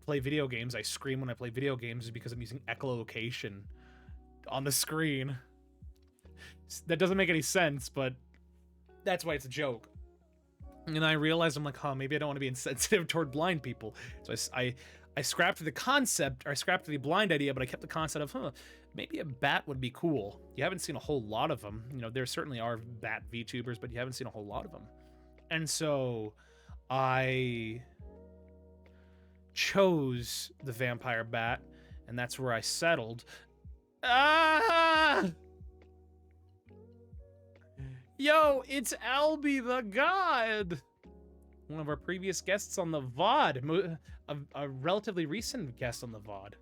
play video games, I scream when I play video games, is because I'm using echolocation on the screen. That doesn't make any sense, but that's why it's a joke. And I realized, I'm like, maybe I don't want to be insensitive toward blind people. So I scrapped the concept, or I scrapped the blind idea, but I kept the concept of, maybe a bat would be cool. You haven't seen a whole lot of them. You know, there certainly are bat VTubers, but you haven't seen a whole lot of them. And so I chose the vampire bat, and that's where I settled. Yo, it's Albie the God! One of our previous guests on the VOD. A relatively recent guest on the VOD.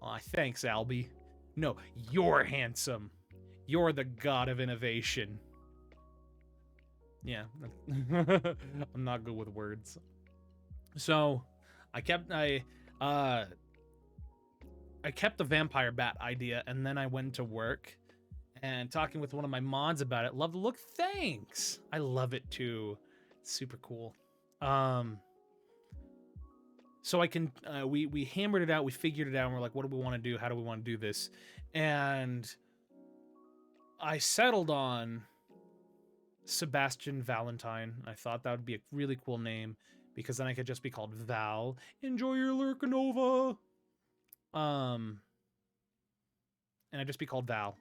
Aw, thanks, Albie. No, you're handsome. You're the god of innovation. Yeah. I'm not good with words. So, I kept the vampire bat idea, and then I went to work and talking with one of my mods about it. Love the look. Thanks. I love it too. It's super cool. So we hammered it out. We figured it out. And we're like, what do we want to do? How do we want to do this? And I settled on Sebastian Valentine. I thought that would be a really cool name because then I could just be called Val. Enjoy your Lurkanova. And I'd just be called Val.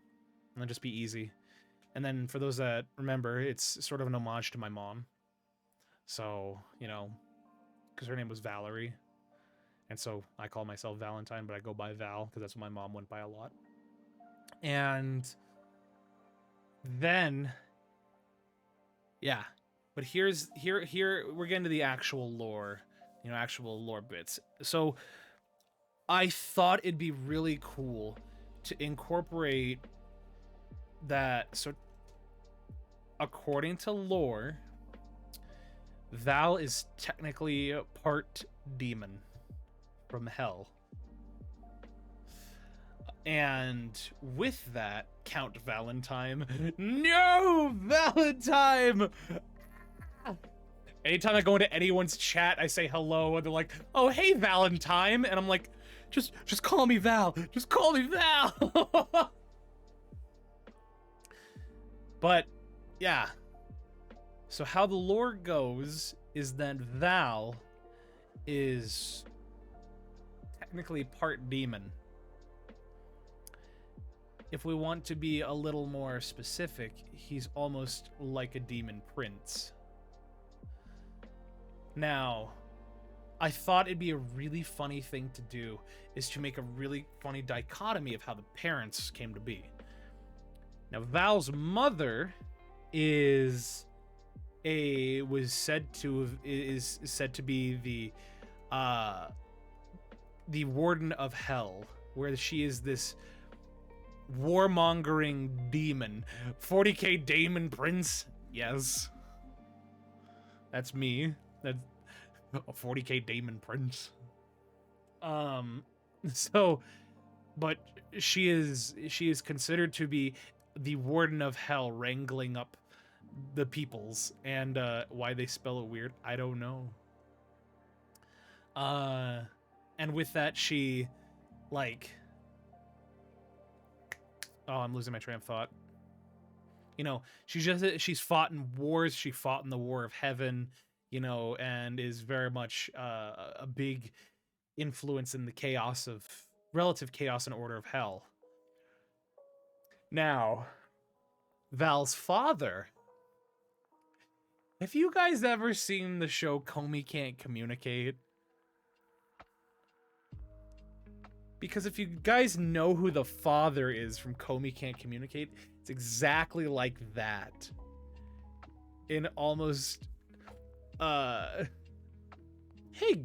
And then just be easy. And then for those that remember, it's sort of an homage to my mom. So, you know, because her name was Valerie. And so I call myself Valentine, but I go by Val because that's what my mom went by a lot. And then Yeah, but here we're getting to the actual lore, actual lore bits. So I thought it'd be really cool to incorporate that. So according to lore, Val is technically part demon from hell. And with that, Count Valentine. No, Valentine! Anytime I go into anyone's chat, I say hello, and they're like, "Oh, hey, Valentine," and I'm like, "Just call me Val. Just call me Val." But yeah. So how the lore goes is that Val is technically part demon. If we want to be a little more specific, he's almost like a demon prince. Now, I thought it'd be a really funny thing to do is to make a really funny dichotomy of how the parents came to be. Now, Val's mother is said to be the warden of hell, where she is this warmongering demon. 40k Demon Prince. Yes. That's me. That's a 40k Demon Prince. So, but she is considered to be the warden of hell, wrangling up the peoples, and why they spell it weird, I don't know. And with that, she like, oh, I'm losing my train of thought. She's fought in wars. She fought in the War of Heaven, and is very much a big influence in the relative chaos and order of hell. Now, Val's father. Have you guys ever seen the show Comey Can't Communicate? Because if you guys know who the father is from Comey Can't Communicate, it's exactly like that. In almost, hey,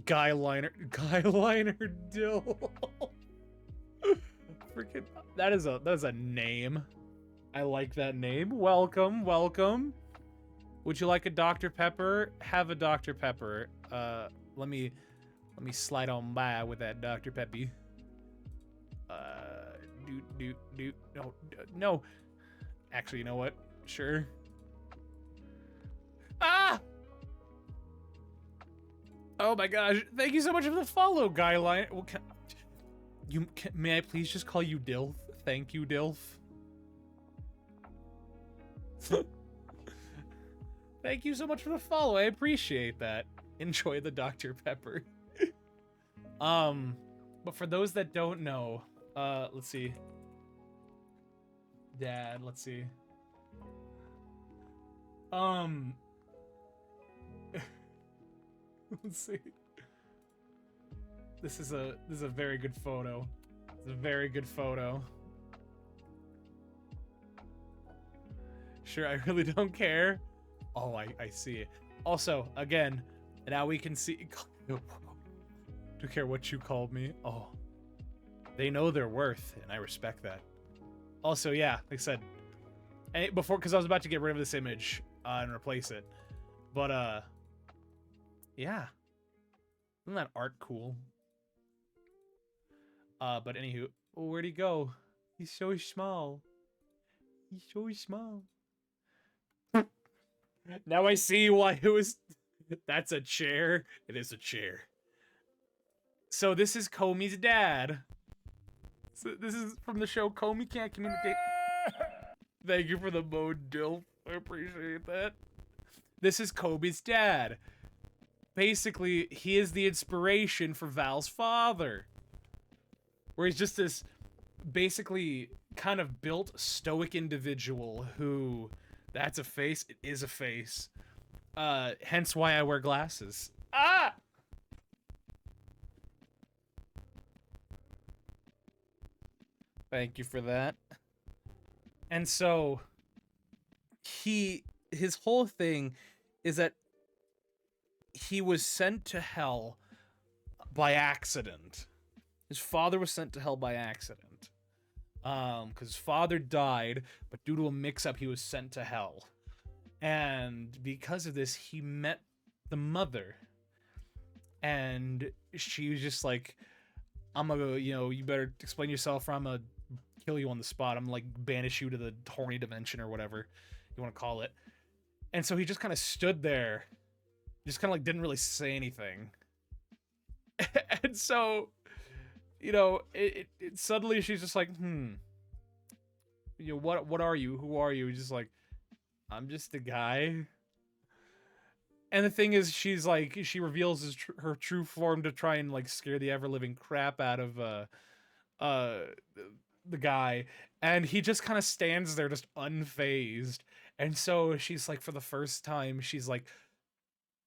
Guyliner Dill. Freaking, that is a name. I like that name. Welcome. Would you like a Dr. Pepper? Have a Dr. Pepper. Let me slide on by with that Dr. Peppy. No. Actually, you know what? Sure. Ah! Oh my gosh! Thank you so much for the follow, Guyline. Well, may I please just call you Dilf? Thank you, Dilf. Thank you so much for the follow. I appreciate that. Enjoy the Dr. Pepper. But for those that don't know, let's see. Dad, let's see. Let's see. This is a very good photo. It's a very good photo. Sure, I really don't care. Oh, I see it. Also, again, now we can see. Don't care what you called me. Oh, they know their worth, and I respect that. Also, yeah, like I said, before, because I was about to get rid of this image and replace it, but yeah, isn't that art cool? But anywho, where'd he go? He's so small. He's so small. Now I see why it was. That's a chair. It is a chair. So this is Comey's dad. So this is from the show Comey Can't Communicate. Thank you for the mode, Dilf. I appreciate that. This is Comey's dad. Basically, he is the inspiration for Val's father. Where he's just this basically kind of built stoic individual who, that's a face, it is a face. Hence why I wear glasses. Ah! Thank you for that. And so, he his whole thing is that he was sent to hell by accident. His father was sent to hell by accident. Because his father died, but due to a mix-up, he was sent to hell. And because of this, he met the mother. And she was just like, I'm gonna, you better explain yourself, or I'm gonna kill you on the spot. I'm like banish you to the horny dimension or whatever you want to call it. And so he just kind of stood there, just kind of like didn't really say anything. And so, it suddenly she's just like, what are you? Who are you? He's just like, I'm just a guy. And the thing is, she's like, she reveals her true form to try and like scare the ever-living crap out of the guy, and he just kind of stands there just unfazed. And so she's like, for the first time, she's like,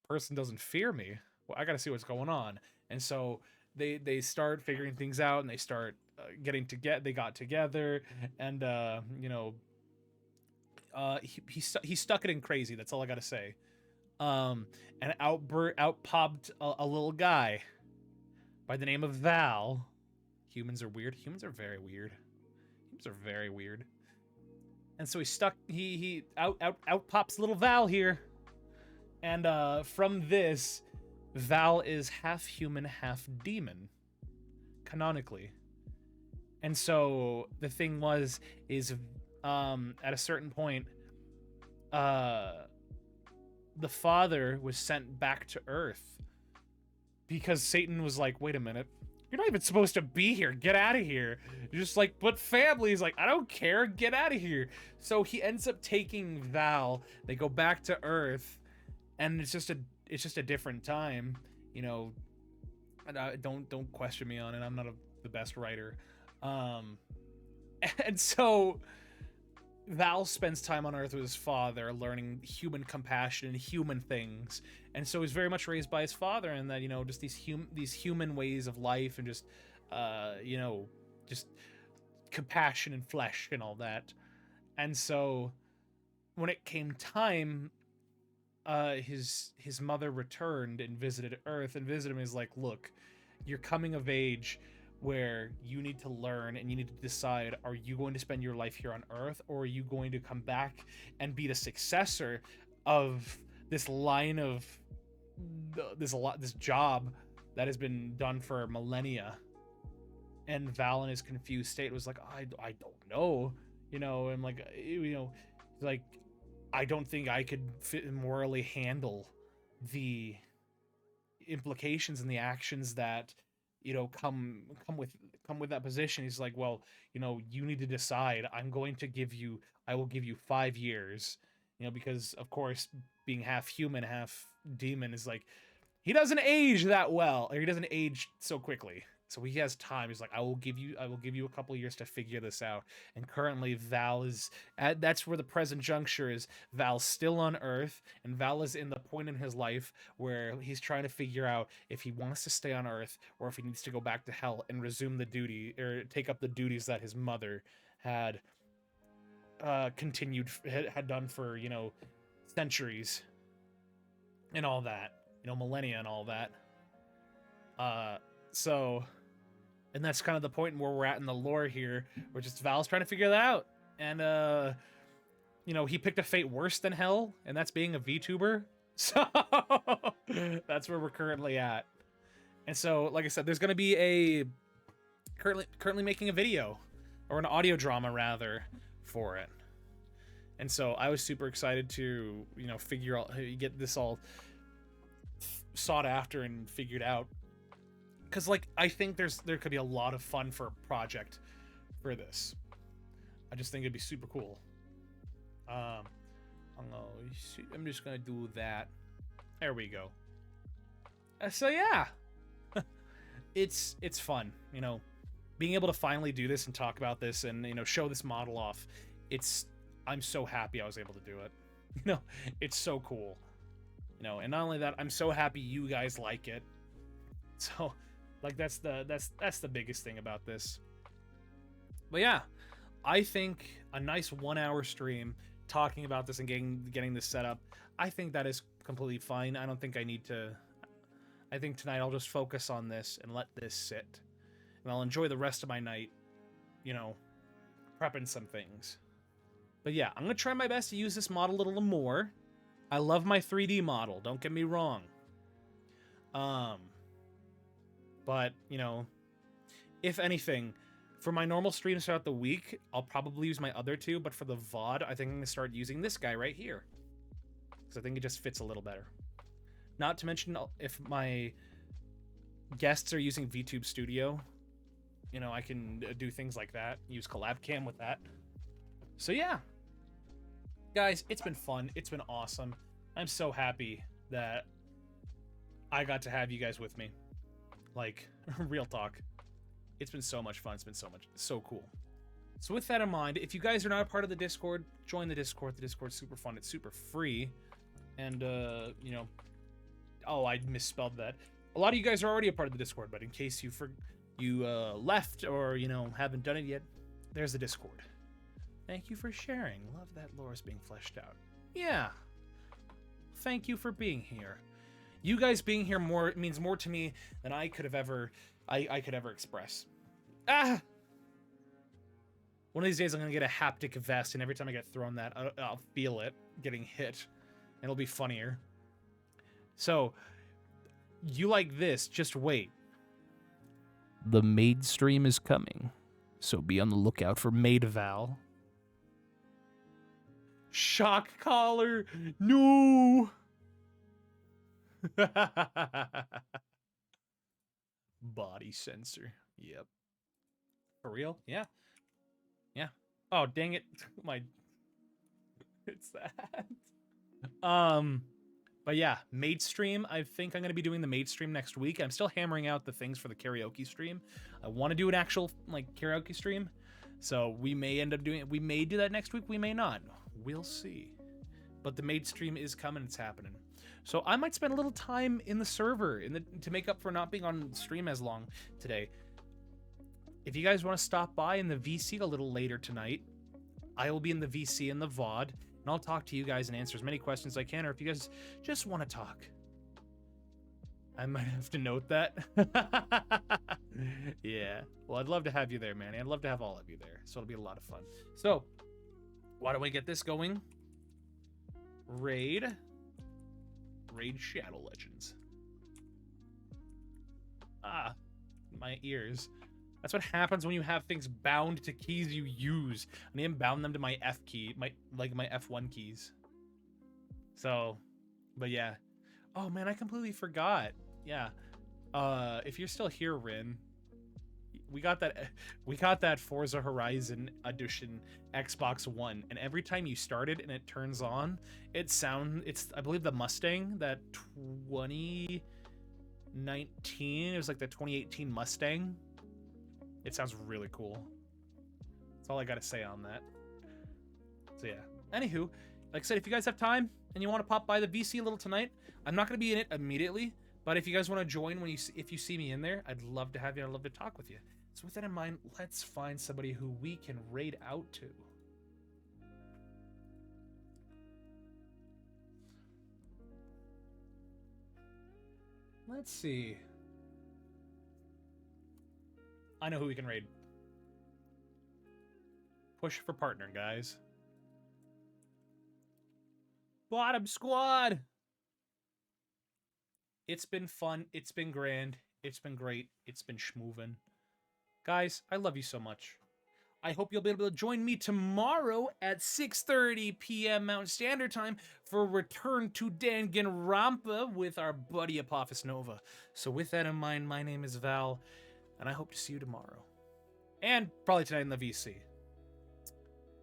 person doesn't fear me. Well, I gotta see what's going on. And so they start figuring things out, and they start they got together, and he stuck it in crazy. That's all I gotta say. And out popped a little guy by the name of Val. Humans are weird. Humans are very weird. Humans are very weird. And so he out pops little Val here. And from this, Val is half human, half demon, canonically. And so the thing is at a certain point, the father was sent back to Earth because Satan was like, wait a minute, you're not even supposed to be here. Get out of here. You're just like, but family's like, I don't care. Get out of here. So he ends up taking Val. They go back to Earth, and it's just a different time, And don't question me on it. I'm not the best writer. And so Val spends time on Earth with his father, learning human compassion and human things. And so he's very much raised by his father, and that, just these human ways of life, and just just compassion and flesh and all that. And so when it came time, his mother returned and visited Earth, and visited him. Is like, look, you're coming of age where you need to learn, and you need to decide, are you going to spend your life here on Earth, or are you going to come back and be the successor of this line of this job that has been done for millennia? And Val, in his confused state, was like, I don't know, and like, I don't think I could morally handle the implications and the actions that come with that position. He's like, well, you need to decide. I will give you 5 years, because of course, being half human, half demon, is like, he doesn't age that well, or he doesn't age so quickly. So he has time. He's like, I will give you a couple years to figure this out. And currently Val is that's where the present juncture is. Val's still on Earth, and Val is in the point in his life where he's trying to figure out if he wants to stay on Earth, or if he needs to go back to hell and resume the duty, or take up the duties that his mother had had done for, centuries and all that, millennia and all that. So, and that's kind of the point where we're at in the lore here, where just Val's trying to figure that out. And he picked a fate worse than hell, and that's being a VTuber. So that's where we're currently at. And so, like I said, there's going to be currently making a video, or an audio drama rather, for it. And so I was super excited to, figure out, get this all sought after and figured out. Because, I think there could be a lot of fun for a project for this. I just think it'd be super cool. I'm just gonna do that. There we go. So yeah, it's fun. Being able to finally do this and talk about this, and show this model off. I'm so happy I was able to do it. It's so cool. And not only that, I'm so happy you guys like it. So, that's the biggest thing about this. But yeah, I think a nice 1 hour stream talking about this and getting this set up. I think that is completely fine. I don't think I need to. I think tonight I'll just focus on this and let this sit, and I'll enjoy the rest of my night, you know, prepping some things. But yeah, I'm gonna try my best to use this model a little more. I love my 3D model. Don't get me wrong. But you know, if anything, for my normal streams throughout the week, I'll probably use my other two. But for the VOD, I think I'm gonna start using this guy right here, because I think it just fits a little better. Not to mention, if my guests are using VTube Studio, you know, I can do things like that. Use Collab Cam with that. So yeah, guys, it's been fun. It's been awesome. I'm so happy that I got to have you guys with me. Like, real talk. It's been so much fun. It's been so cool. So with that in mind, if you guys are not a part of the Discord, join the Discord. The Discord's super fun. It's super free. And, you know, oh, I misspelled that. A lot of you guys are already a part of the Discord, but in case you left or, you know, haven't done it yet, there's the Discord. Thank you for sharing. Love that lore's being fleshed out. Yeah. Thank you for being here. You guys being here means more to me than I could have ever I could ever express. Ah! One of these days I'm gonna get a haptic vest, and every time I get thrown that, I'll feel it getting hit. And it'll be funnier. So, you like this, just wait. The maid stream is coming, so be on the lookout for Maid Val. Shock collar! No! Body sensor. Yep. For real? Yeah. Yeah. Oh, dang it. It's that. But yeah, maid stream. I think I'm going to be doing the maid stream next week. I'm still hammering out the things for the karaoke stream. I want to do an actual, like, karaoke stream. So we may end up doing it. We may do that next week. We may not. We'll see. But the maid stream is coming. It's happening. So I might spend a little time in the server to make up for not being on stream as long today. If you guys want to stop by in the VC a little later tonight, I will be in the VC and the VOD, and I'll talk to you guys and answer as many questions as I can, or if you guys just want to talk. I might have to note that. Yeah. Well, I'd love to have you there, man. I'd love to have all of you there, so it'll be a lot of fun. So, why don't we get this going? Raid Shadow Legends. Ah, my ears. That's what happens when you have things bound to keys you use. I need to bound them to my F key, my F1 keys. So, but yeah. Oh man, I completely forgot. Yeah. If you're still here, Rin, we got that Forza Horizon Edition Xbox One, and every time you start it and it turns on, it's I believe the Mustang, that 2019, it was like the 2018 Mustang. It sounds really cool. That's all I gotta say on that. So yeah. Anywho, like I said, if you guys have time and you want to pop by the VC a little tonight, I'm not gonna be in it immediately, but if you guys want to join if you see me in there, I'd love to have you. I'd love to talk with you. So with that in mind, let's find somebody who we can raid out to. Let's see. I know who we can raid. Push for partner, guys. Bottom squad! It's been fun. It's been grand. It's been great. It's been schmoovin'. Guys, I love you so much. I hope you'll be able to join me tomorrow at 6:30 p.m. Mountain Standard Time for Return to Danganronpa with our buddy Apophis Nova. So with that in mind, my name is Val, and I hope to see you tomorrow. And probably tonight in the VC.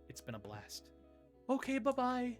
It's been a blast. Okay, bye-bye.